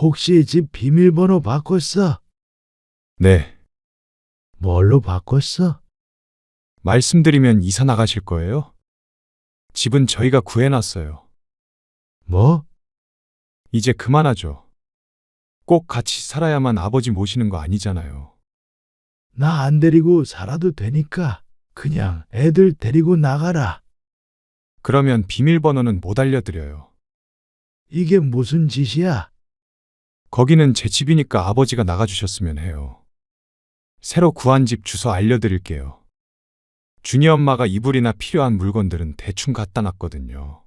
혹시 집 비밀번호 바꿨어? 네. 뭘로 바꿨어? 말씀드리면 이사 나가실 거예요? 집은 저희가 구해놨어요. 뭐? 이제 그만하죠. 꼭 같이 살아야만 아버지 모시는 거 아니잖아요. 나 안 데리고 살아도 되니까 그냥 애들 데리고 나가라. 그러면 비밀번호는 못 알려드려요. 이게 무슨 짓이야? 거기는 제 집이니까 아버지가 나가주셨으면 해요. 새로 구한 집 주소 알려드릴게요. 준이 엄마가 이불이나 필요한 물건들은 대충 갖다 놨거든요.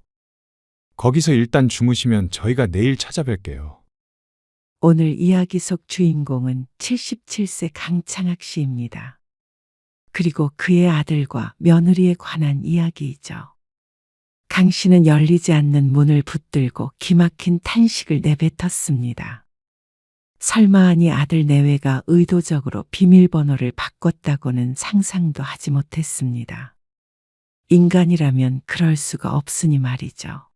거기서 일단 주무시면 저희가 내일 찾아뵐게요. 오늘 이야기 속 주인공은 77세 강창학 씨입니다. 그리고 그의 아들과 며느리에 관한 이야기이죠. 강 씨는 열리지 않는 문을 붙들고 기막힌 탄식을 내뱉었습니다. 설마 하니 아들 내외가 의도적으로 비밀번호를 바꿨다고는 상상도 하지 못했습니다. 인간이라면 그럴 수가 없으니 말이죠.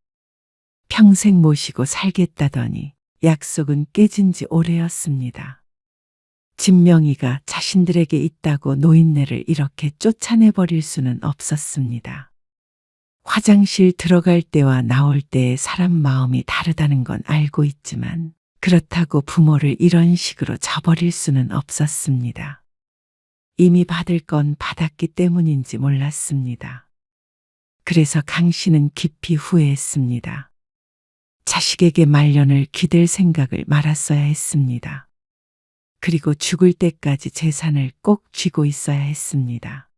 평생 모시고 살겠다더니 약속은 깨진 지 오래였습니다. 진명이가 자신들에게 있다고 노인네를 이렇게 쫓아내버릴 수는 없었습니다. 화장실 들어갈 때와 나올 때의 사람 마음이 다르다는 건 알고 있지만 그렇다고 부모를 이런 식으로 저버릴 수는 없었습니다. 이미 받을 건 받았기 때문인지 몰랐습니다. 그래서 강 씨는 깊이 후회했습니다. 자식에게 말년을 기댈 생각을 말았어야 했습니다. 그리고 죽을 때까지 재산을 꼭 쥐고 있어야 했습니다.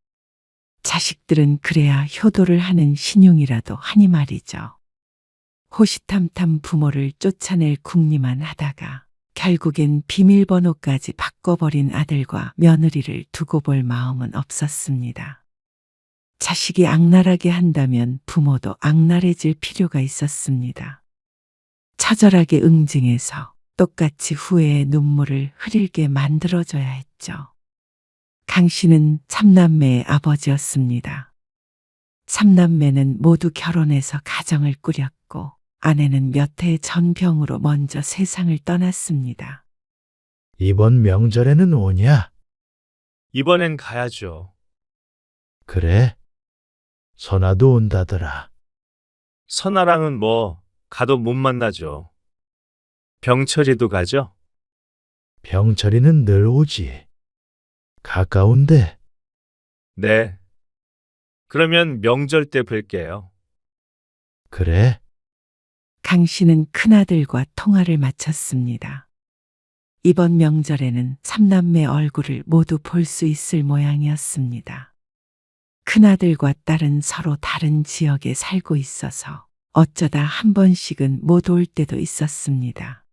자식들은 그래야 효도를 하는 신용이라도 하니 말이죠. 호시탐탐 부모를 쫓아낼 궁리만 하다가 결국엔 비밀번호까지 바꿔버린 아들과 며느리를 두고 볼 마음은 없었습니다. 자식이 악랄하게 한다면 부모도 악랄해질 필요가 있었습니다. 처절하게 응징해서 똑같이 후회의 눈물을 흐리게 만들어줘야 했죠. 강 씨는 3남매의 아버지였습니다. 3남매는 모두 결혼해서 가정을 꾸렸고 아내는 몇 해 전병으로 먼저 세상을 떠났습니다. 이번 명절에는 오냐? 이번엔 가야죠. 그래? 선아도 온다더라. 선아랑은 뭐 가도 못 만나죠. 병철이도 가죠? 병철이는 늘 오지. 가까운데. 네. 그러면 명절 때 뵐게요. 그래? 강 씨는 큰아들과 통화를 마쳤습니다. 이번 명절에는 3남매 얼굴을 모두 볼 수 있을 모양이었습니다. 큰아들과 딸은 서로 다른 지역에 살고 있어서 어쩌다 한 번씩은 못 올 때도 있었습니다.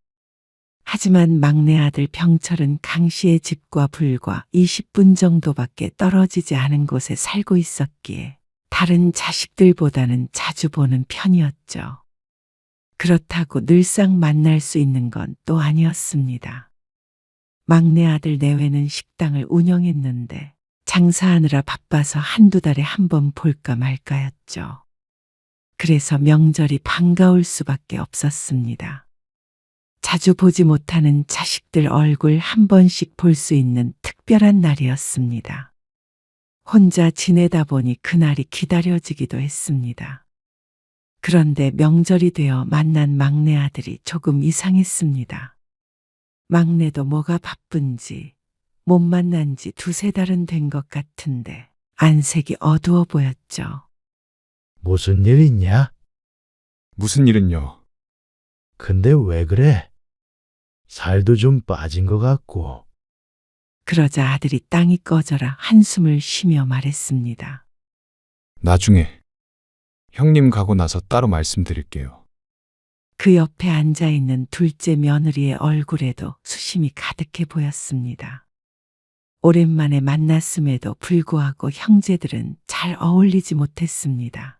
하지만 막내 아들 병철은 강 씨의 집과 불과 20분 정도밖에 떨어지지 않은 곳에 살고 있었기에 다른 자식들보다는 자주 보는 편이었죠. 그렇다고 늘상 만날 수 있는 건 또 아니었습니다. 막내 아들 내외는 식당을 운영했는데 장사하느라 바빠서 한두 달에 한 번 볼까 말까였죠. 그래서 명절이 반가울 수밖에 없었습니다. 자주 보지 못하는 자식들 얼굴 한 번씩 볼 수 있는 특별한 날이었습니다. 혼자 지내다 보니 그날이 기다려지기도 했습니다. 그런데 명절이 되어 만난 막내 아들이 조금 이상했습니다. 막내도 뭐가 바쁜지 못 만난 지 두세 달은 된 것 같은데 안색이 어두워 보였죠. 무슨 일 있냐? 무슨 일은요? 근데 왜 그래? 살도 좀 빠진 것 같고. 그러자 아들이 땅이 꺼져라 한숨을 쉬며 말했습니다. 나중에 형님 가고 나서 따로 말씀드릴게요. 그 옆에 앉아있는 둘째 며느리의 얼굴에도 수심이 가득해 보였습니다. 오랜만에 만났음에도 불구하고 형제들은 잘 어울리지 못했습니다.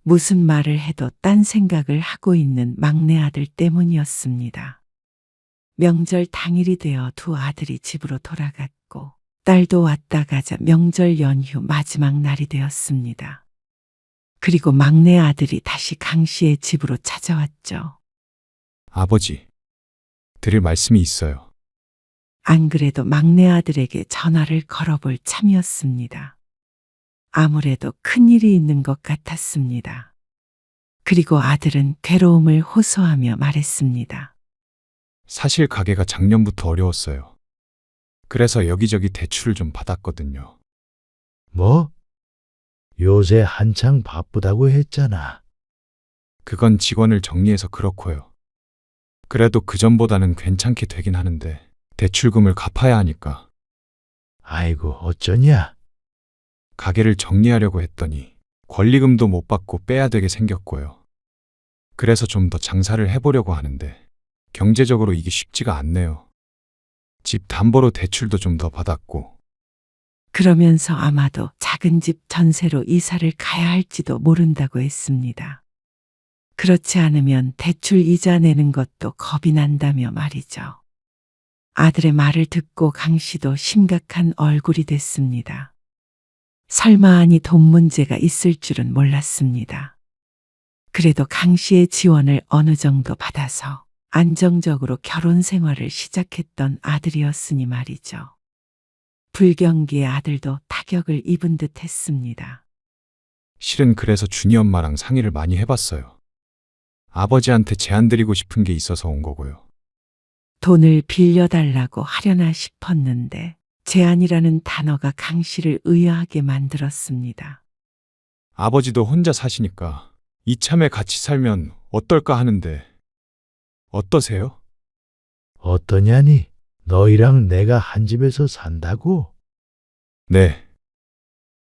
무슨 말을 해도 딴 생각을 하고 있는 막내 아들 때문이었습니다. 명절 당일이 되어 두 아들이 집으로 돌아갔고 딸도 왔다 가자 명절 연휴 마지막 날이 되었습니다. 그리고 막내 아들이 다시 강 씨의 집으로 찾아왔죠. 아버지, 드릴 말씀이 있어요. 안 그래도 막내 아들에게 전화를 걸어볼 참이었습니다. 아무래도 큰일이 있는 것 같았습니다. 그리고 아들은 괴로움을 호소하며 말했습니다. 사실 가게가 작년부터 어려웠어요. 그래서 여기저기 대출을 좀 받았거든요. 뭐? 요새 한창 바쁘다고 했잖아. 그건 직원을 정리해서 그렇고요. 그래도 그전보다는 괜찮게 되긴 하는데 대출금을 갚아야 하니까 아이고, 어쩌냐? 가게를 정리하려고 했더니 권리금도 못 받고 빼야 되게 생겼고요. 그래서 좀 더 장사를 해보려고 하는데 경제적으로 이게 쉽지가 않네요. 집 담보로 대출도 좀 더 받았고 그러면서 아마도 작은 집 전세로 이사를 가야 할지도 모른다고 했습니다. 그렇지 않으면 대출 이자 내는 것도 겁이 난다며 말이죠. 아들의 말을 듣고 강 씨도 심각한 얼굴이 됐습니다. 설마 아니 돈 문제가 있을 줄은 몰랐습니다. 그래도 강 씨의 지원을 어느 정도 받아서 안정적으로 결혼 생활을 시작했던 아들이었으니 말이죠. 불경기의 아들도 타격을 입은 듯 했습니다. 실은 그래서 준이 엄마랑 상의를 많이 해봤어요. 아버지한테 제안 드리고 싶은 게 있어서 온 거고요. 돈을 빌려달라고 하려나 싶었는데 제안이라는 단어가 강 씨를 의아하게 만들었습니다. 아버지도 혼자 사시니까 이참에 같이 살면 어떨까 하는데 어떠세요? 어떠냐니? 너희랑 내가 한 집에서 산다고? 네.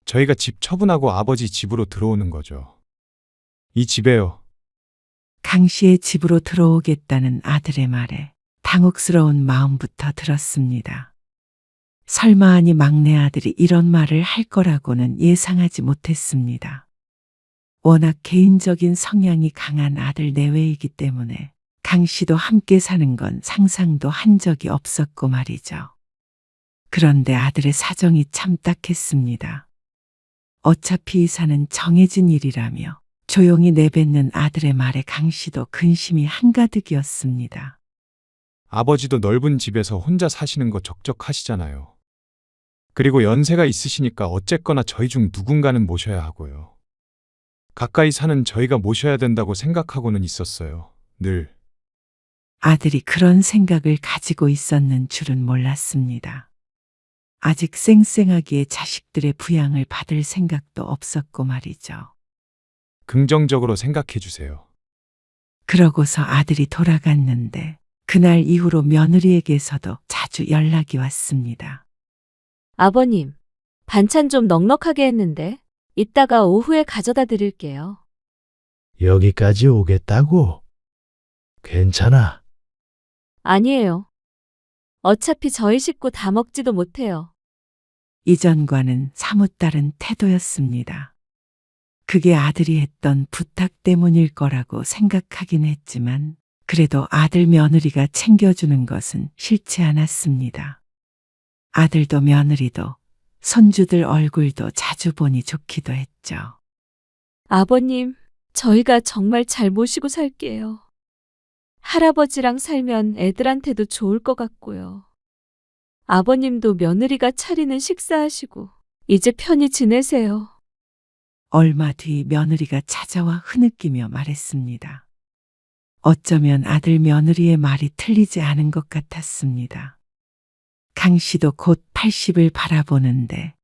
저희가 집 처분하고 아버지 집으로 들어오는 거죠. 이 집에요. 강 씨의 집으로 들어오겠다는 아들의 말에 당혹스러운 마음부터 들었습니다. 설마 아니 막내 아들이 이런 말을 할 거라고는 예상하지 못했습니다. 워낙 개인적인 성향이 강한 아들 내외이기 때문에 강 씨도 함께 사는 건 상상도 한 적이 없었고 말이죠. 그런데 아들의 사정이 참 딱했습니다. 어차피 이사는 정해진 일이라며 조용히 내뱉는 아들의 말에 강 씨도 근심이 한가득이었습니다. 아버지도 넓은 집에서 혼자 사시는 거 적적하시잖아요. 그리고 연세가 있으시니까 어쨌거나 저희 중 누군가는 모셔야 하고요. 가까이 사는 저희가 모셔야 된다고 생각하고는 있었어요. 늘. 아들이 그런 생각을 가지고 있었는 줄은 몰랐습니다. 아직 쌩쌩하기에 자식들의 부양을 받을 생각도 없었고 말이죠. 긍정적으로 생각해 주세요. 그러고서 아들이 돌아갔는데 그날 이후로 며느리에게서도 자주 연락이 왔습니다. 아버님, 반찬 좀 넉넉하게 했는데 이따가 오후에 가져다 드릴게요. 여기까지 오겠다고? 괜찮아. 아니에요. 어차피 저희 식구 다 먹지도 못해요. 이전과는 사뭇 다른 태도였습니다. 그게 아들이 했던 부탁 때문일 거라고 생각하긴 했지만 그래도 아들 며느리가 챙겨주는 것은 싫지 않았습니다. 아들도 며느리도 손주들 얼굴도 자주 보니 좋기도 했죠. 아버님, 저희가 정말 잘 모시고 살게요. 할아버지랑 살면 애들한테도 좋을 것 같고요. 아버님도 며느리가 차리는 식사하시고 이제 편히 지내세요. 얼마 뒤 며느리가 찾아와 흐느끼며 말했습니다. 어쩌면 아들 며느리의 말이 틀리지 않은 것 같았습니다. 강 씨도 곧 80을 바라보는데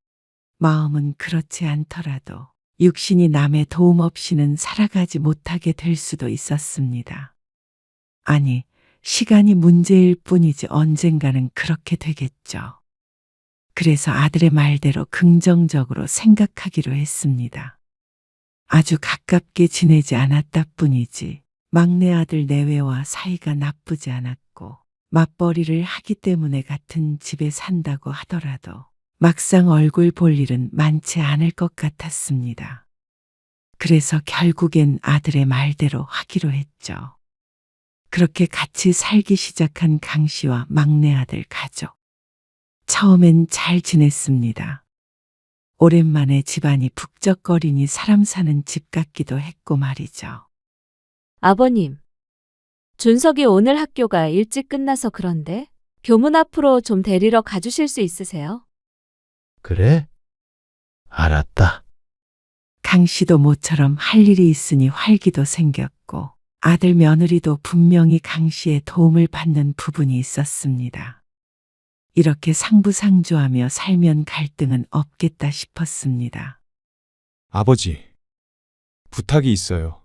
마음은 그렇지 않더라도 육신이 남의 도움 없이는 살아가지 못하게 될 수도 있었습니다. 아니, 시간이 문제일 뿐이지 언젠가는 그렇게 되겠죠. 그래서 아들의 말대로 긍정적으로 생각하기로 했습니다. 아주 가깝게 지내지 않았다 뿐이지 막내 아들 내외와 사이가 나쁘지 않았고 맞벌이를 하기 때문에 같은 집에 산다고 하더라도 막상 얼굴 볼 일은 많지 않을 것 같았습니다. 그래서 결국엔 아들의 말대로 하기로 했죠. 그렇게 같이 살기 시작한 강 씨와 막내 아들 가족. 처음엔 잘 지냈습니다. 오랜만에 집안이 북적거리니 사람 사는 집 같기도 했고 말이죠. 아버님, 준석이 오늘 학교가 일찍 끝나서 그런데 교문 앞으로 좀 데리러 가주실 수 있으세요? 그래? 알았다. 강 씨도 모처럼 할 일이 있으니 활기도 생겼고 아들 며느리도 분명히 강 씨의 도움을 받는 부분이 있었습니다. 이렇게 상부상조하며 살면 갈등은 없겠다 싶었습니다. 아버지, 부탁이 있어요.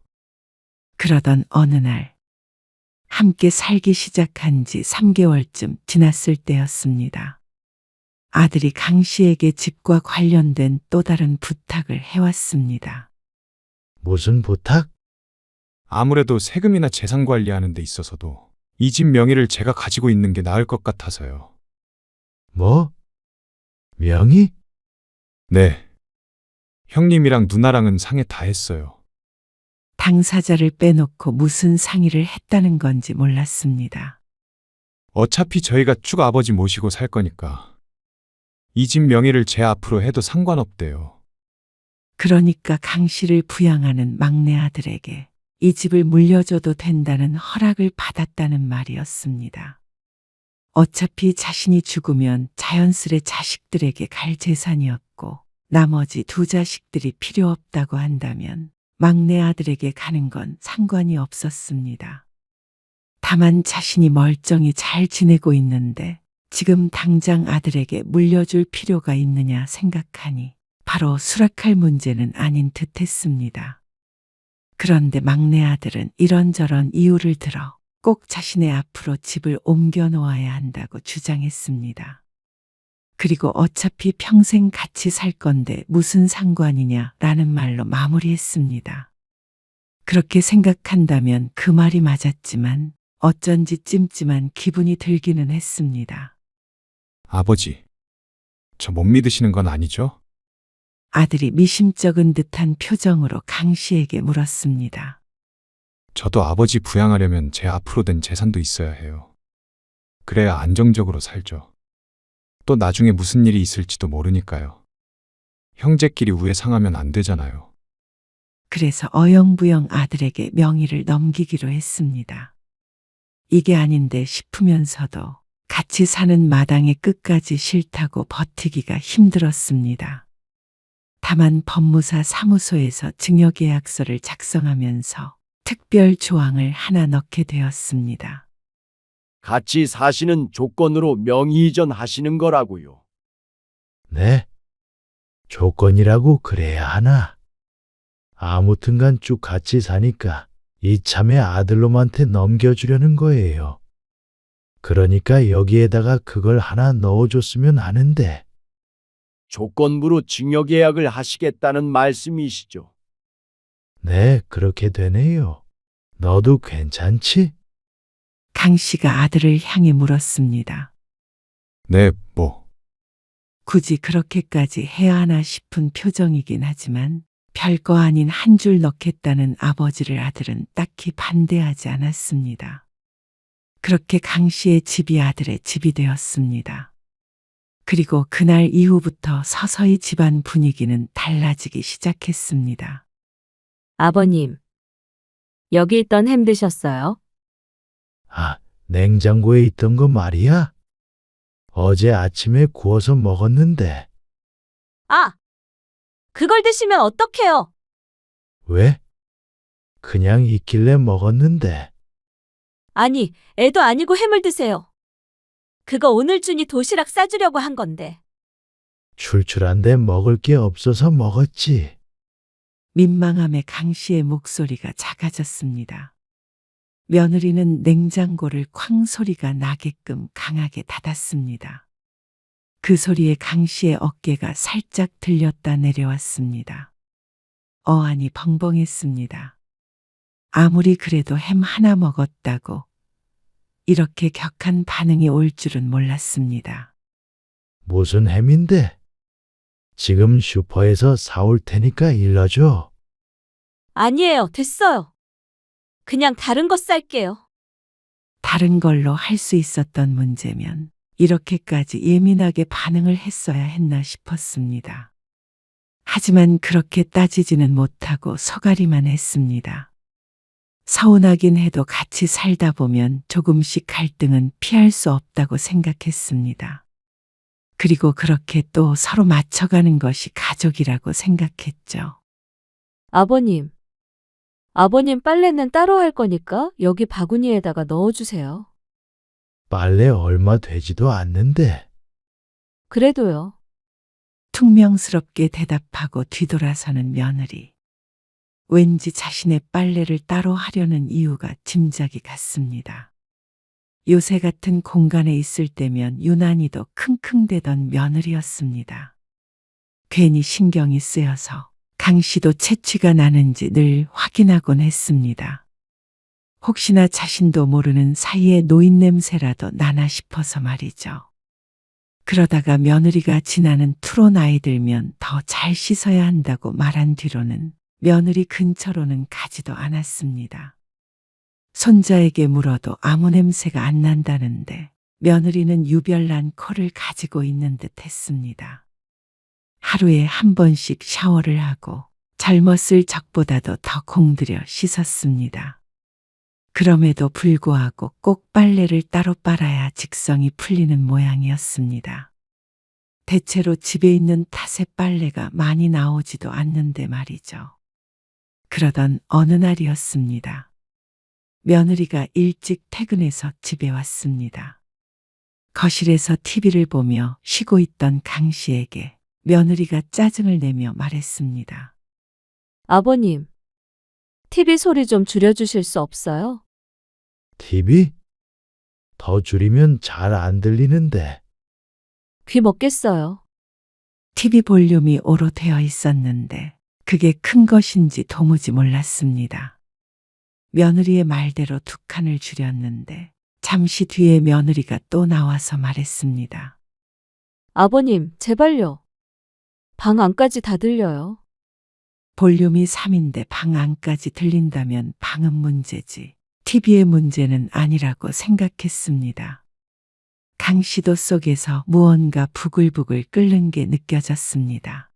그러던 어느 날 함께 살기 시작한 지 3개월쯤 지났을 때였습니다. 아들이 강 씨에게 집과 관련된 또 다른 부탁을 해왔습니다. 무슨 부탁? 아무래도 세금이나 재산 관리하는 데 있어서도 이 집 명의를 제가 가지고 있는 게 나을 것 같아서요. 뭐? 명의? 네. 형님이랑 누나랑은 상의 다 했어요. 당사자를 빼놓고 무슨 상의를 했다는 건지 몰랐습니다. 어차피 저희가 쭉 아버지 모시고 살 거니까 이 집 명의를 제 앞으로 해도 상관없대요. 그러니까 강 씨를 부양하는 막내 아들에게 이 집을 물려줘도 된다는 허락을 받았다는 말이었습니다. 어차피 자신이 죽으면 자연스레 자식들에게 갈 재산이었고 나머지 두 자식들이 필요 없다고 한다면 막내 아들에게 가는 건 상관이 없었습니다. 다만 자신이 멀쩡히 잘 지내고 있는데 지금 당장 아들에게 물려줄 필요가 있느냐 생각하니 바로 수락할 문제는 아닌 듯 했습니다. 그런데 막내 아들은 이런저런 이유를 들어 꼭 자신의 앞으로 집을 옮겨 놓아야 한다고 주장했습니다. 그리고 어차피 평생 같이 살 건데 무슨 상관이냐라는 말로 마무리했습니다. 그렇게 생각한다면 그 말이 맞았지만 어쩐지 찜찜한 기분이 들기는 했습니다. 아버지, 저 못 믿으시는 건 아니죠? 아들이 미심쩍은 듯한 표정으로 강 씨에게 물었습니다. 저도 아버지 부양하려면 제 앞으로 된 재산도 있어야 해요. 그래야 안정적으로 살죠. 또 나중에 무슨 일이 있을지도 모르니까요. 형제끼리 우애 상하면 안 되잖아요. 그래서 어영부영 아들에게 명의를 넘기기로 했습니다. 이게 아닌데 싶으면서도 같이 사는 마당의 끝까지 싫다고 버티기가 힘들었습니다. 다만 법무사 사무소에서 증여계약서를 작성하면서 특별 조항을 하나 넣게 되었습니다. 같이 사시는 조건으로 명의 이전하시는 거라고요. 네. 조건이라고 그래야 하나? 아무튼간 쭉 같이 사니까 이참에 아들놈한테 넘겨주려는 거예요. 그러니까 여기에다가 그걸 하나 넣어줬으면 하는데. 조건부로 증여계약을 하시겠다는 말씀이시죠. 네, 그렇게 되네요. 너도 괜찮지? 강 씨가 아들을 향해 물었습니다. 네, 뭐. 굳이 그렇게까지 해야 하나 싶은 표정이긴 하지만 별거 아닌 한 줄 넣겠다는 아버지를 아들은 딱히 반대하지 않았습니다. 그렇게 강 씨의 집이 아들의 집이 되었습니다. 그리고 그날 이후부터 서서히 집안 분위기는 달라지기 시작했습니다. 아버님, 여기 있던 햄 드셨어요? 아, 냉장고에 있던 거 말이야? 어제 아침에 구워서 먹었는데. 아! 그걸 드시면 어떡해요? 왜? 그냥 있길래 먹었는데. 아니, 애도 아니고 햄을 드세요. 그거 오늘 준이 도시락 싸주려고 한 건데. 출출한데 먹을 게 없어서 먹었지. 민망함에 강 씨의 목소리가 작아졌습니다. 며느리는 냉장고를 쾅 소리가 나게끔 강하게 닫았습니다. 그 소리에 강 씨의 어깨가 살짝 들렸다 내려왔습니다. 어안이 벙벙했습니다. 아무리 그래도 햄 하나 먹었다고 이렇게 격한 반응이 올 줄은 몰랐습니다. 무슨 햄인데? 지금 슈퍼에서 사올 테니까 일러줘. 아니에요, 됐어요. 그냥 다른 거 쌀게요. 다른 걸로 할 수 있었던 문제면 이렇게까지 예민하게 반응을 했어야 했나 싶었습니다. 하지만 그렇게 따지지는 못하고 서가리만 했습니다. 서운하긴 해도 같이 살다 보면 조금씩 갈등은 피할 수 없다고 생각했습니다. 그리고 그렇게 또 서로 맞춰가는 것이 가족이라고 생각했죠. 아버님. 아버님 빨래는 따로 할 거니까 여기 바구니에다가 넣어주세요. 빨래 얼마 되지도 않는데. 그래도요. 퉁명스럽게 대답하고 뒤돌아서는 며느리. 왠지 자신의 빨래를 따로 하려는 이유가 짐작이 갔습니다. 요새 같은 공간에 있을 때면 유난히도 킁킁대던 며느리였습니다. 괜히 신경이 쓰여서 강 씨도 채취가 나는지 늘 확인하곤 했습니다. 혹시나 자신도 모르는 사이에 노인 냄새라도 나나 싶어서 말이죠. 그러다가 며느리가 지나는 투로 나이 들면 더 잘 씻어야 한다고 말한 뒤로는 며느리 근처로는 가지도 않았습니다. 손자에게 물어도 아무 냄새가 안 난다는데 며느리는 유별난 코를 가지고 있는 듯 했습니다. 하루에 한 번씩 샤워를 하고 젊었을 적보다도 더 공들여 씻었습니다. 그럼에도 불구하고 꼭 빨래를 따로 빨아야 직성이 풀리는 모양이었습니다. 대체로 집에 있는 탓에 빨래가 많이 나오지도 않는데 말이죠. 그러던 어느 날이었습니다. 며느리가 일찍 퇴근해서 집에 왔습니다. 거실에서 TV를 보며 쉬고 있던 강 씨에게 며느리가 짜증을 내며 말했습니다. 아버님. TV 소리 좀 줄여주실 수 없어요? TV? 더 줄이면 잘 안 들리는데. 귀 먹겠어요. TV 볼륨이 오로 되어 있었는데 그게 큰 것인지 도무지 몰랐습니다. 며느리의 말대로 두 칸을 줄였는데 잠시 뒤에 며느리가 또 나와서 말했습니다. 아버님, 제발요. 방 안까지 다 들려요. 볼륨이 3인데 방 안까지 들린다면 방은 문제지 TV의 문제는 아니라고 생각했습니다. 강 씨도 속에서 무언가 부글부글 끓는 게 느껴졌습니다.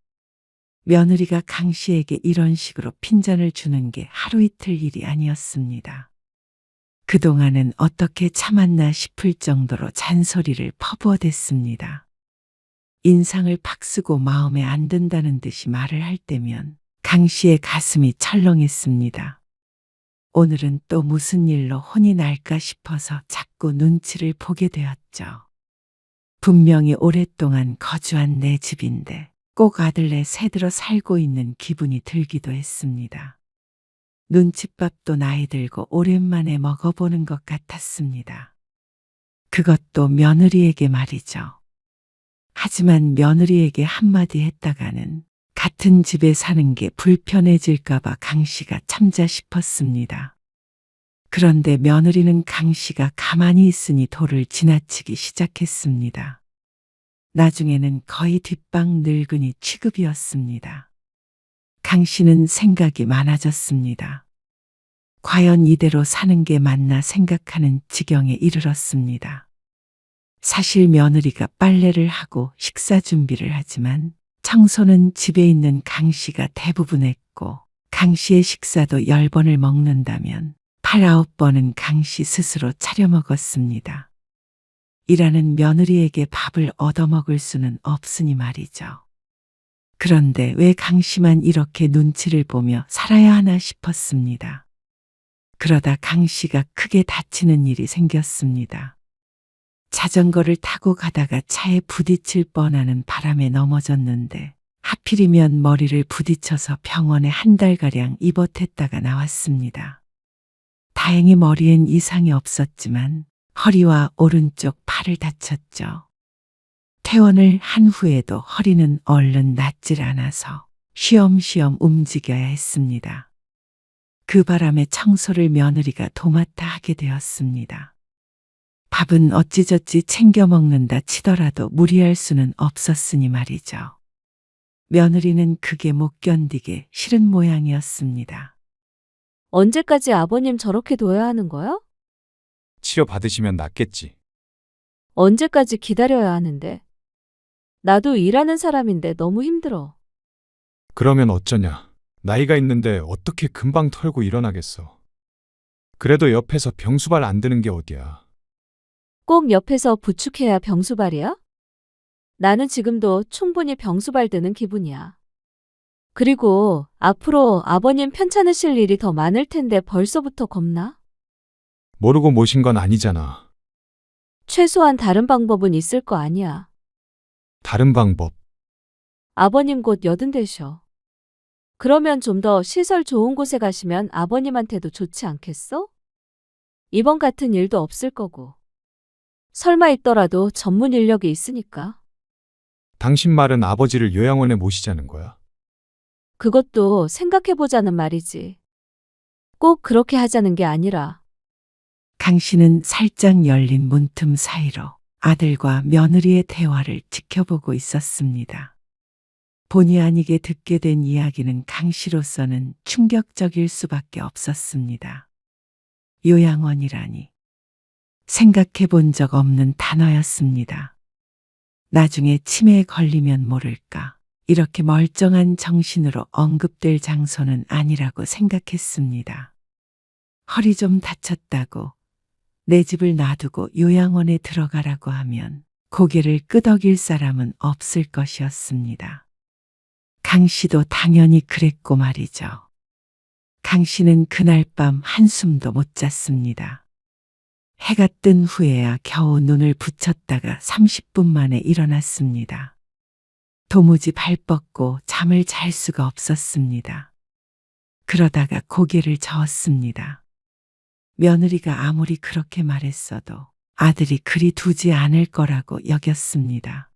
며느리가 강 씨에게 이런 식으로 핀잔을 주는 게 하루 이틀 일이 아니었습니다. 그동안은 어떻게 참았나 싶을 정도로 잔소리를 퍼부어댔습니다. 인상을 팍 쓰고 마음에 안 든다는 듯이 말을 할 때면 강 씨의 가슴이 철렁했습니다. 오늘은 또 무슨 일로 혼이 날까 싶어서 자꾸 눈치를 보게 되었죠. 분명히 오랫동안 거주한 내 집인데 꼭 아들네 새들어 살고 있는 기분이 들기도 했습니다. 눈칫밥도 나이 들고 오랜만에 먹어보는 것 같았습니다. 그것도 며느리에게 말이죠. 하지만 며느리에게 한마디 했다가는 같은 집에 사는 게 불편해질까봐 강 씨가 참자 싶었습니다. 그런데 며느리는 강 씨가 가만히 있으니 도를 지나치기 시작했습니다. 나중에는 거의 뒷방 늙은이 취급이었습니다. 강 씨는 생각이 많아졌습니다. 과연 이대로 사는 게 맞나 생각하는 지경에 이르렀습니다. 사실 며느리가 빨래를 하고 식사 준비를 하지만 청소는 집에 있는 강 씨가 대부분 했고 강 씨의 식사도 10번을 먹는다면 8, 9번은 강 씨 스스로 차려 먹었습니다. 일하는 며느리에게 밥을 얻어먹을 수는 없으니 말이죠. 그런데 왜 강 씨만 이렇게 눈치를 보며 살아야 하나 싶었습니다. 그러다 강 씨가 크게 다치는 일이 생겼습니다. 자전거를 타고 가다가 차에 부딪힐 뻔하는 바람에 넘어졌는데 하필이면 머리를 부딪혀서 병원에 한 달가량 입원했다가 나왔습니다. 다행히 머리엔 이상이 없었지만 허리와 오른쪽 팔을 다쳤죠. 퇴원을 한 후에도 허리는 얼른 낫질 않아서 쉬엄쉬엄 움직여야 했습니다. 그 바람에 청소를 며느리가 도맡아 하게 되었습니다. 밥은 어찌저찌 챙겨 먹는다 치더라도 무리할 수는 없었으니 말이죠. 며느리는 그게 못 견디게 싫은 모양이었습니다. 언제까지 아버님 저렇게 둬야 하는 거야? 치료 받으시면 낫겠지. 언제까지 기다려야 하는데? 나도 일하는 사람인데 너무 힘들어. 그러면 어쩌냐. 나이가 있는데 어떻게 금방 털고 일어나겠어. 그래도 옆에서 병수발 안 드는 게 어디야. 꼭 옆에서 부축해야 병수발이야? 나는 지금도 충분히 병수발 드는 기분이야. 그리고 앞으로 아버님 편찮으실 일이 더 많을 텐데 벌써부터 겁나? 모르고 모신 건 아니잖아. 최소한 다른 방법은 있을 거 아니야. 다른 방법. 아버님 곧 80되셔. 그러면 좀 더 시설 좋은 곳에 가시면 아버님한테도 좋지 않겠어? 이번 같은 일도 없을 거고. 설마 있더라도 전문 인력이 있으니까. 당신 말은 아버지를 요양원에 모시자는 거야. 그것도 생각해보자는 말이지. 꼭 그렇게 하자는 게 아니라. 강 씨는 살짝 열린 문틈 사이로 아들과 며느리의 대화를 지켜보고 있었습니다. 본의 아니게 듣게 된 이야기는 강 씨로서는 충격적일 수밖에 없었습니다. 요양원이라니. 생각해 본 적 없는 단어였습니다. 나중에 치매에 걸리면 모를까. 이렇게 멀쩡한 정신으로 언급될 장소는 아니라고 생각했습니다. 허리 좀 다쳤다고 내 집을 놔두고 요양원에 들어가라고 하면 고개를 끄덕일 사람은 없을 것이었습니다. 강 씨도 당연히 그랬고 말이죠. 강 씨는 그날 밤 한숨도 못 잤습니다. 해가 뜬 후에야 겨우 눈을 붙였다가 30분 만에 일어났습니다. 도무지 발 뻗고 잠을 잘 수가 없었습니다. 그러다가 고개를 저었습니다. 며느리가 아무리 그렇게 말했어도 아들이 그리 두지 않을 거라고 여겼습니다.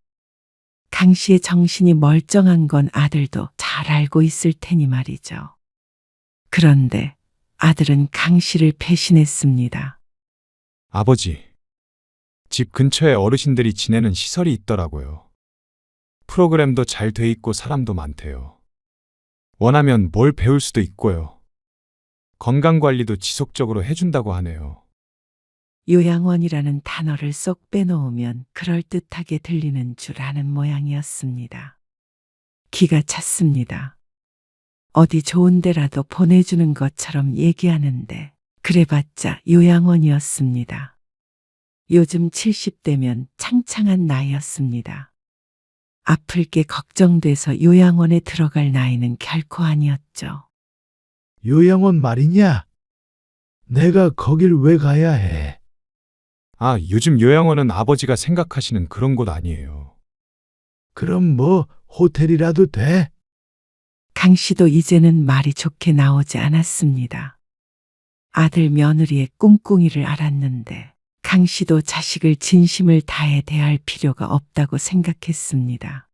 강 씨의 정신이 멀쩡한 건 아들도 잘 알고 있을 테니 말이죠. 그런데 아들은 강 씨를 배신했습니다. 아버지, 집 근처에 어르신들이 지내는 시설이 있더라고요. 프로그램도 잘 돼 있고 사람도 많대요. 원하면 뭘 배울 수도 있고요. 건강관리도 지속적으로 해준다고 하네요. 요양원이라는 단어를 쏙 빼놓으면 그럴듯하게 들리는 줄 아는 모양이었습니다. 기가 찼습니다. 어디 좋은 데라도 보내주는 것처럼 얘기하는데 그래봤자 요양원이었습니다. 요즘 70대면 창창한 나이였습니다. 아플 게 걱정돼서 요양원에 들어갈 나이는 결코 아니었죠. 요양원 말이냐? 내가 거길 왜 가야 해? 아, 요즘 요양원은 아버지가 생각하시는 그런 곳 아니에요. 그럼 뭐 호텔이라도 돼? 강 씨도 이제는 말이 좋게 나오지 않았습니다. 아들 며느리의 꿍꿍이를 알았는데 강 씨도 자식을 진심을 다해 대할 필요가 없다고 생각했습니다.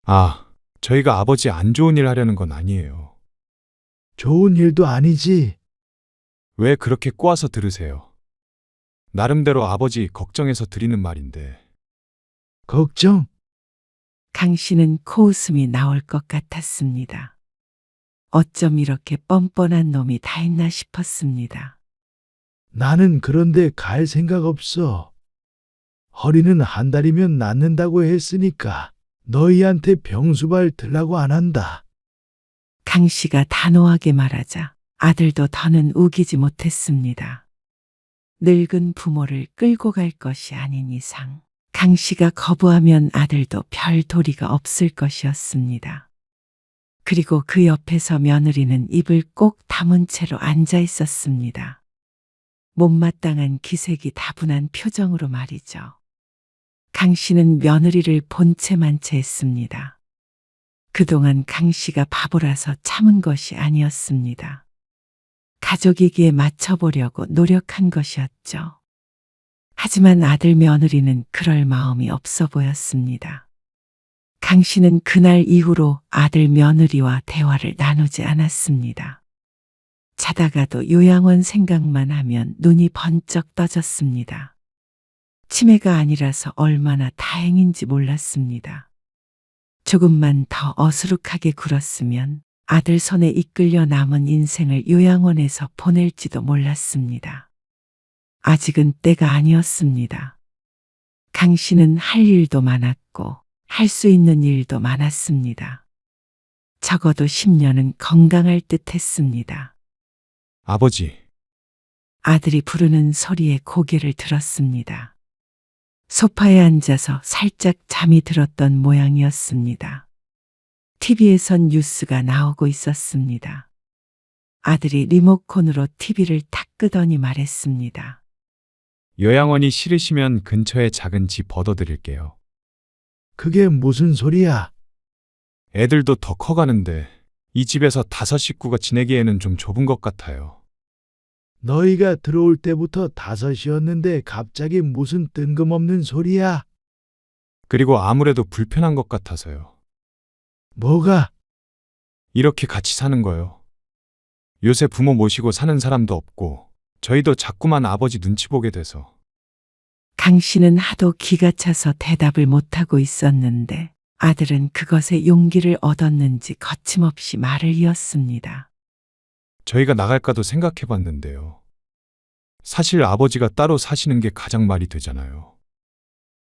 아, 저희가 아버지 안 좋은 일 하려는 건 아니에요. 좋은 일도 아니지. 왜 그렇게 꼬아서 들으세요? 나름대로 아버지 걱정해서 드리는 말인데. 걱정? 강 씨는 코웃음이 나올 것 같았습니다. 어쩜 이렇게 뻔뻔한 놈이 다 있나 싶었습니다. 나는 그런데 갈 생각 없어. 허리는 한 달이면 낫는다고 했으니까 너희한테 병수발 들라고 안 한다. 강 씨가 단호하게 말하자 아들도 더는 우기지 못했습니다. 늙은 부모를 끌고 갈 것이 아닌 이상 강 씨가 거부하면 아들도 별 도리가 없을 것이었습니다. 그리고 그 옆에서 며느리는 입을 꼭 다문 채로 앉아 있었습니다. 못마땅한 기색이 다분한 표정으로 말이죠. 강 씨는 며느리를 본체만 채했습니다. 그동안 강 씨가 바보라서 참은 것이 아니었습니다. 가족이기에 맞춰보려고 노력한 것이었죠. 하지만 아들 며느리는 그럴 마음이 없어 보였습니다. 강 씨는 그날 이후로 아들 며느리와 대화를 나누지 않았습니다. 자다가도 요양원 생각만 하면 눈이 번쩍 떠졌습니다. 치매가 아니라서 얼마나 다행인지 몰랐습니다. 조금만 더 어수룩하게 굴었으면 아들 손에 이끌려 남은 인생을 요양원에서 보낼지도 몰랐습니다. 아직은 때가 아니었습니다. 강 씨는 할 일도 많았고 할 수 있는 일도 많았습니다. 적어도 10년은 건강할 듯 했습니다. 아버지, 아들이 부르는 소리에 고개를 들었습니다. 소파에 앉아서 살짝 잠이 들었던 모양이었습니다. TV에선 뉴스가 나오고 있었습니다. 아들이 리모컨으로 TV를 탁 끄더니 말했습니다. 요양원이 싫으시면 근처에 작은 집 얻어드릴게요. 그게 무슨 소리야? 애들도 더 커가는데 이 집에서 5식구가 지내기에는 좀 좁은 것 같아요. 너희가 들어올 때부터 5이었는데 갑자기 무슨 뜬금없는 소리야? 그리고 아무래도 불편한 것 같아서요. 뭐가? 이렇게 같이 사는 거요. 요새 부모 모시고 사는 사람도 없고 저희도 자꾸만 아버지 눈치 보게 돼서. 강 씨는 하도 기가 차서 대답을 못하고 있었는데 아들은 그것에 용기를 얻었는지 거침없이 말을 이었습니다. 저희가 나갈까도 생각해 봤는데요. 사실 아버지가 따로 사시는 게 가장 말이 되잖아요.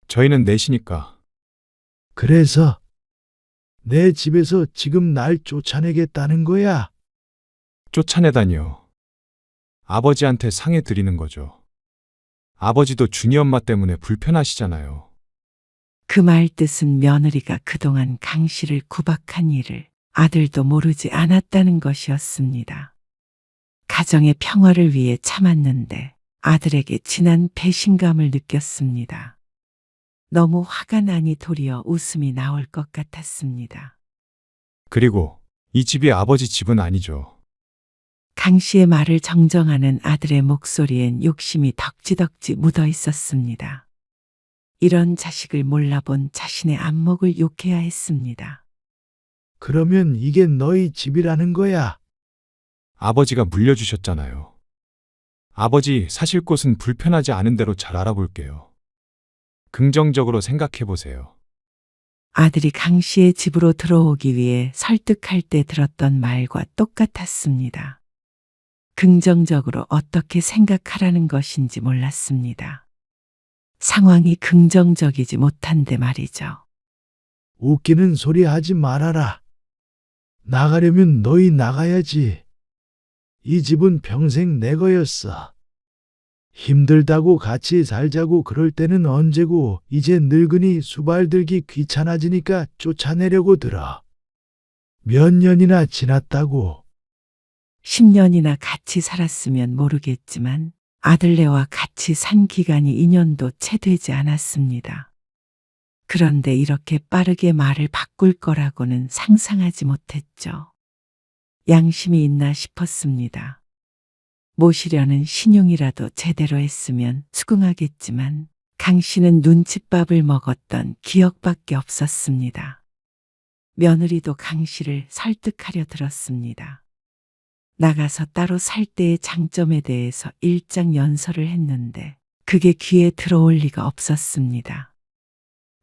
저희는 넷이니까. 그래서 내 집에서 지금 날 쫓아내겠다는 거야? 쫓아내다니요. 아버지한테 상해 드리는 거죠. 아버지도 준이 엄마 때문에 불편하시잖아요. 그 말 뜻은 며느리가 그동안 강 씨를 구박한 일을 아들도 모르지 않았다는 것이었습니다. 가정의 평화를 위해 참았는데 아들에게 진한 배신감을 느꼈습니다. 너무 화가 나니 도리어 웃음이 나올 것 같았습니다. 그리고 이 집이 아버지 집은 아니죠. 강 씨의 말을 정정하는 아들의 목소리엔 욕심이 덕지덕지 묻어 있었습니다. 이런 자식을 몰라본 자신의 안목을 욕해야 했습니다. 그러면 이게 너희 집이라는 거야? 아버지가 물려주셨잖아요. 아버지 사실 곳은 불편하지 않은 대로 잘 알아볼게요. 긍정적으로 생각해 보세요. 아들이 강 씨의 집으로 들어오기 위해 설득할 때 들었던 말과 똑같았습니다. 긍정적으로 어떻게 생각하라는 것인지 몰랐습니다. 상황이 긍정적이지 못한데 말이죠. 웃기는 소리 하지 말아라. 나가려면 너희 나가야지. 이 집은 평생 내 거였어. 힘들다고 같이 살자고 그럴 때는 언제고 이제 늙으니 수발 들기 귀찮아지니까 쫓아내려고 들어. 몇 년이나 지났다고. 10년이나 같이 살았으면 모르겠지만 아들네와 같이 산 기간이 2년도 채 되지 않았습니다. 그런데 이렇게 빠르게 말을 바꿀 거라고는 상상하지 못했죠. 양심이 있나 싶었습니다. 모시려는 신용이라도 제대로 했으면 수긍하겠지만 강 씨는 눈칫밥을 먹었던 기억밖에 없었습니다. 며느리도 강 씨를 설득하려 들었습니다. 나가서 따로 살 때의 장점에 대해서 일장연설을 했는데 그게 귀에 들어올 리가 없었습니다.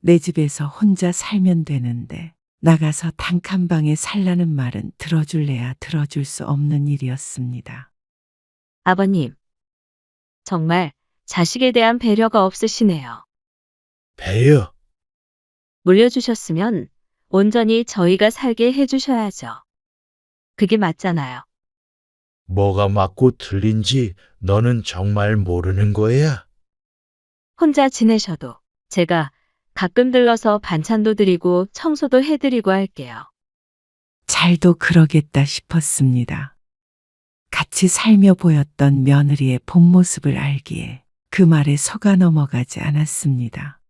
내 집에서 혼자 살면 되는데 나가서 단칸방에 살라는 말은 들어줄래야 들어줄 수 없는 일이었습니다. 아버님, 정말 자식에 대한 배려가 없으시네요. 배요. 물려주셨으면 온전히 저희가 살게 해주셔야죠. 그게 맞잖아요. 뭐가 맞고 틀린지 너는 정말 모르는 거야? 혼자 지내셔도 제가 가끔 들러서 반찬도 드리고 청소도 해드리고 할게요. 잘도 그러겠다 싶었습니다. 같이 살며 보였던 며느리의 본 모습을 알기에 그 말에 속아 넘어가지 않았습니다.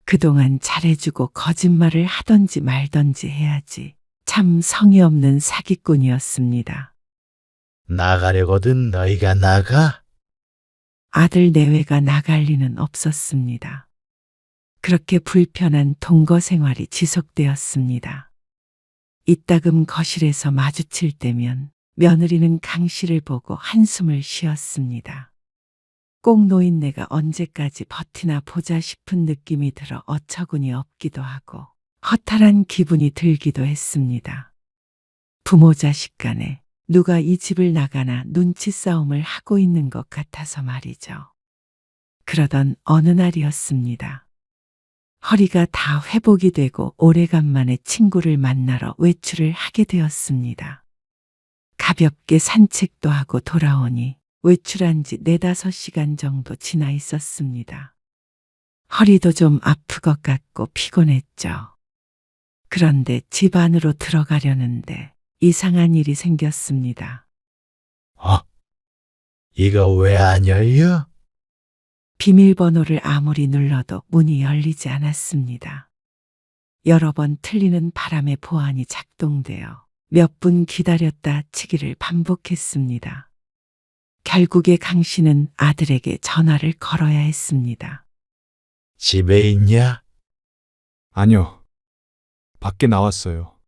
그동안 잘해주고 거짓말을 하던지 말던지 해야지 참 성의 없는 사기꾼이었습니다. 나가려거든 너희가 나가? 아들 내외가 나갈 리는 없었습니다. 그렇게 불편한 동거 생활이 지속되었습니다. 이따금 거실에서 마주칠 때면 며느리는 강 씨를 보고 한숨을 쉬었습니다. 꼭 노인네가 언제까지 버티나 보자 싶은 느낌이 들어 어처구니 없기도 하고 허탈한 기분이 들기도 했습니다. 부모 자식 간에 누가 이 집을 나가나 눈치 싸움을 하고 있는 것 같아서 말이죠. 그러던 어느 날이었습니다. 허리가 다 회복이 되고 오래간만에 친구를 만나러 외출을 하게 되었습니다. 가볍게 산책도 하고 돌아오니 외출한 지 4~5시간 정도 지나 있었습니다. 허리도 좀 아플 것 같고 피곤했죠. 그런데 집 안으로 들어가려는데 이상한 일이 생겼습니다. 이거 왜 안 열려? 비밀번호를 아무리 눌러도 문이 열리지 않았습니다. 여러 번 틀리는 바람에 보안이 작동되어 몇 분 기다렸다 치기를 반복했습니다. 결국에 강 씨는 아들에게 전화를 걸어야 했습니다. 집에 있냐? 아니요. 밖에 나왔어요.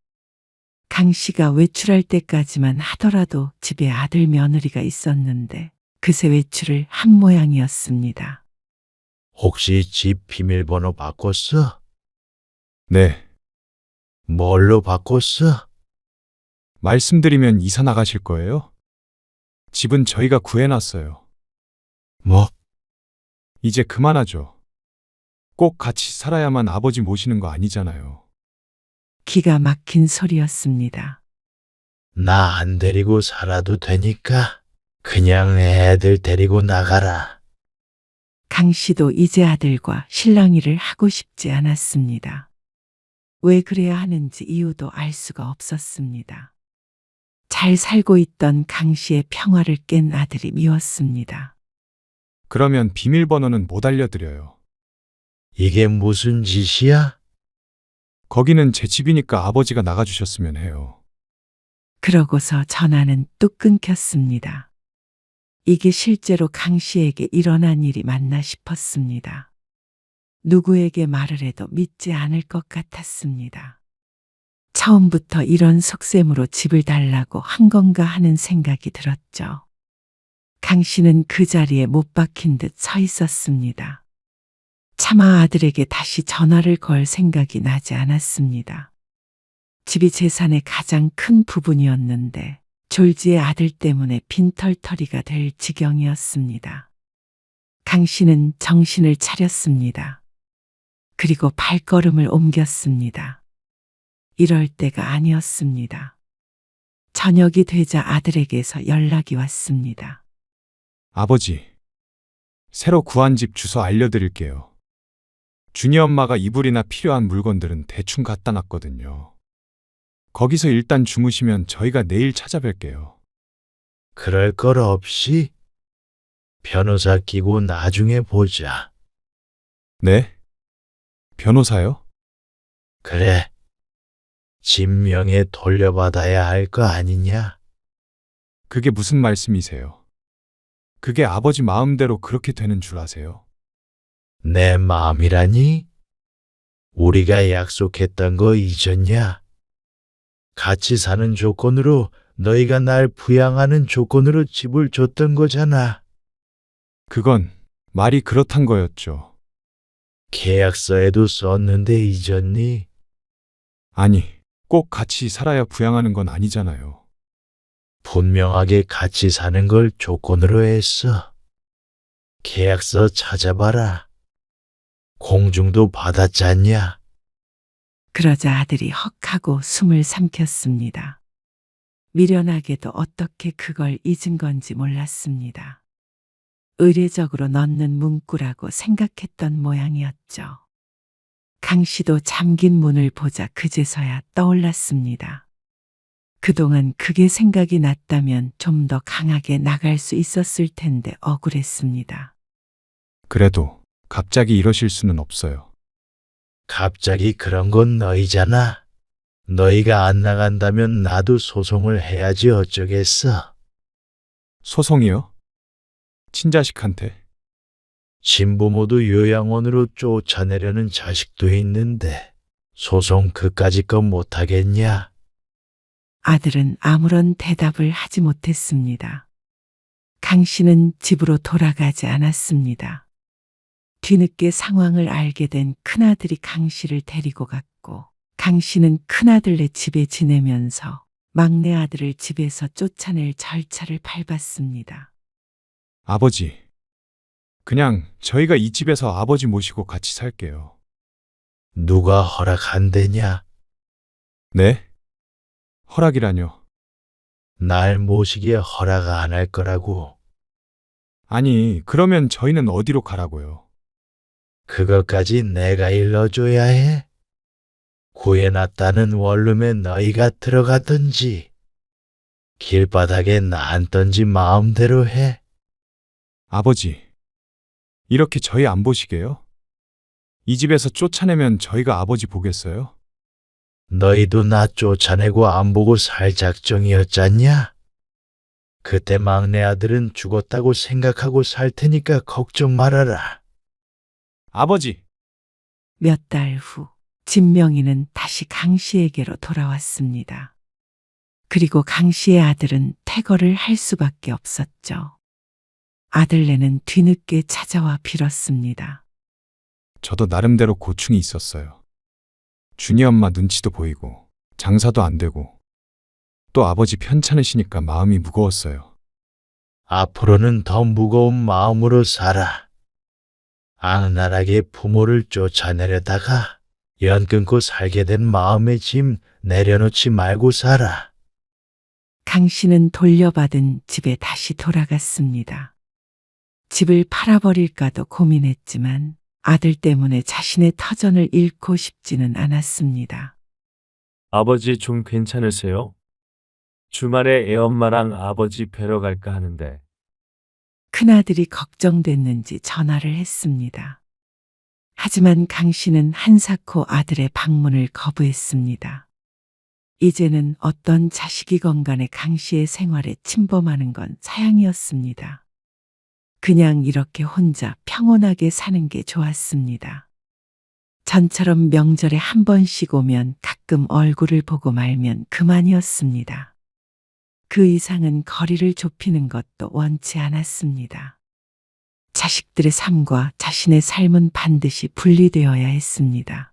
강 씨가 외출할 때까지만 하더라도 집에 아들 며느리가 있었는데 그새 외출을 한 모양이었습니다. 혹시 집 비밀번호 바꿨어? 네. 뭘로 바꿨어? 말씀드리면 이사 나가실 거예요? 집은 저희가 구해놨어요. 뭐? 이제 그만하죠. 꼭 같이 살아야만 아버지 모시는 거 아니잖아요. 기가 막힌 소리였습니다. 나 안 데리고 살아도 되니까 그냥 애들 데리고 나가라. 강 씨도 이제 아들과 실랑이를 하고 싶지 않았습니다. 왜 그래야 하는지 이유도 알 수가 없었습니다. 잘 살고 있던 강 씨의 평화를 깬 아들이 미웠습니다. 그러면 비밀번호는 못 알려드려요. 이게 무슨 짓이야? 거기는 제 집이니까 아버지가 나가주셨으면 해요. 그러고서 전화는 뚝 끊겼습니다. 이게 실제로 강 씨에게 일어난 일이 맞나 싶었습니다. 누구에게 말을 해도 믿지 않을 것 같았습니다. 처음부터 이런 속셈으로 집을 달라고 한 건가 하는 생각이 들었죠. 강 씨는 그 자리에 못 박힌 듯 서 있었습니다. 차마 아들에게 다시 전화를 걸 생각이 나지 않았습니다. 집이 재산의 가장 큰 부분이었는데 졸지의 아들 때문에 빈털터리가 될 지경이었습니다. 강 씨는 정신을 차렸습니다. 그리고 발걸음을 옮겼습니다. 이럴 때가 아니었습니다. 저녁이 되자 아들에게서 연락이 왔습니다. 아버지, 새로 구한 집 주소 알려드릴게요. 준이 엄마가 이불이나 필요한 물건들은 대충 갖다 놨거든요. 거기서 일단 주무시면 저희가 내일 찾아뵐게요. 그럴 것 없이 변호사 끼고 나중에 보자. 네? 변호사요? 그래. 집 명예 돌려받아야 할 거 아니냐? 그게 무슨 말씀이세요? 그게 아버지 마음대로 그렇게 되는 줄 아세요? 내 마음이라니? 우리가 약속했던 거 잊었냐? 같이 사는 조건으로 너희가 날 부양하는 조건으로 집을 줬던 거잖아. 그건 말이 그렇단 거였죠. 계약서에도 썼는데 잊었니? 아니, 꼭 같이 살아야 부양하는 건 아니잖아요. 분명하게 같이 사는 걸 조건으로 했어. 계약서 찾아봐라. 공중도 받았잖냐? 그러자 아들이 헉하고 숨을 삼켰습니다. 미련하게도 어떻게 그걸 잊은 건지 몰랐습니다. 의례적으로 넣는 문구라고 생각했던 모양이었죠. 강 씨도 잠긴 문을 보자 그제서야 떠올랐습니다. 그동안 그게 생각이 났다면 좀 더 강하게 나갈 수 있었을 텐데 억울했습니다. 그래도 갑자기 이러실 수는 없어요. 갑자기 그런 건 너희잖아. 너희가 안 나간다면 나도 소송을 해야지 어쩌겠어. 소송이요? 친자식한테? 친부모도 요양원으로 쫓아내려는 자식도 있는데 소송 그까짓 건 못하겠냐? 아들은 아무런 대답을 하지 못했습니다. 강 씨는 집으로 돌아가지 않았습니다. 뒤늦게 상황을 알게 된 큰아들이 강 씨를 데리고 갔고 강 씨는 큰아들네 집에 지내면서 막내 아들을 집에서 쫓아낼 절차를 밟았습니다. 아버지, 그냥 저희가 이 집에서 아버지 모시고 같이 살게요. 누가 허락한대냐? 네? 허락이라뇨? 날 모시기에 허락 안 할 거라고. 아니, 그러면 저희는 어디로 가라고요? 그것까지 내가 일러줘야 해? 구해놨다는 원룸에 너희가 들어가든지 길바닥에 놨든지 마음대로 해. 아버지, 이렇게 저희 안 보시게요? 이 집에서 쫓아내면 저희가 아버지 보겠어요? 너희도 나 쫓아내고 안 보고 살 작정이었잖냐? 그때 막내 아들은 죽었다고 생각하고 살 테니까 걱정 말아라. 아버지, 몇 달 후, 진명이는 다시 강 씨에게로 돌아왔습니다. 그리고 강 씨의 아들은 퇴거를 할 수밖에 없었죠. 아들네는 뒤늦게 찾아와 빌었습니다. 저도 나름대로 고충이 있었어요. 준이 엄마 눈치도 보이고, 장사도 안 되고, 또 아버지 편찮으시니까 마음이 무거웠어요. 앞으로는 더 무거운 마음으로 살아. 악랄하게 부모를 쫓아내려다가 연 끊고 살게 된 마음의 짐 내려놓지 말고 살아. 강 씨는 돌려받은 집에 다시 돌아갔습니다. 집을 팔아버릴까도 고민했지만 아들 때문에 자신의 터전을 잃고 싶지는 않았습니다. 아버지 좀 괜찮으세요? 주말에 애엄마랑 아버지 뵈러 갈까 하는데 큰아들이 걱정됐는지 전화를 했습니다. 하지만 강 씨는 한사코 아들의 방문을 거부했습니다. 이제는 어떤 자식이건 간에 강 씨의 생활에 침범하는 건 사양이었습니다. 그냥 이렇게 혼자 평온하게 사는 게 좋았습니다. 전처럼 명절에 한 번씩 오면 가끔 얼굴을 보고 말면 그만이었습니다. 그 이상은 거리를 좁히는 것도 원치 않았습니다. 자식들의 삶과 자신의 삶은 반드시 분리되어야 했습니다.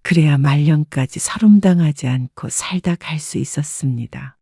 그래야 말년까지 서름당하지 않고 살다 갈 수 있었습니다.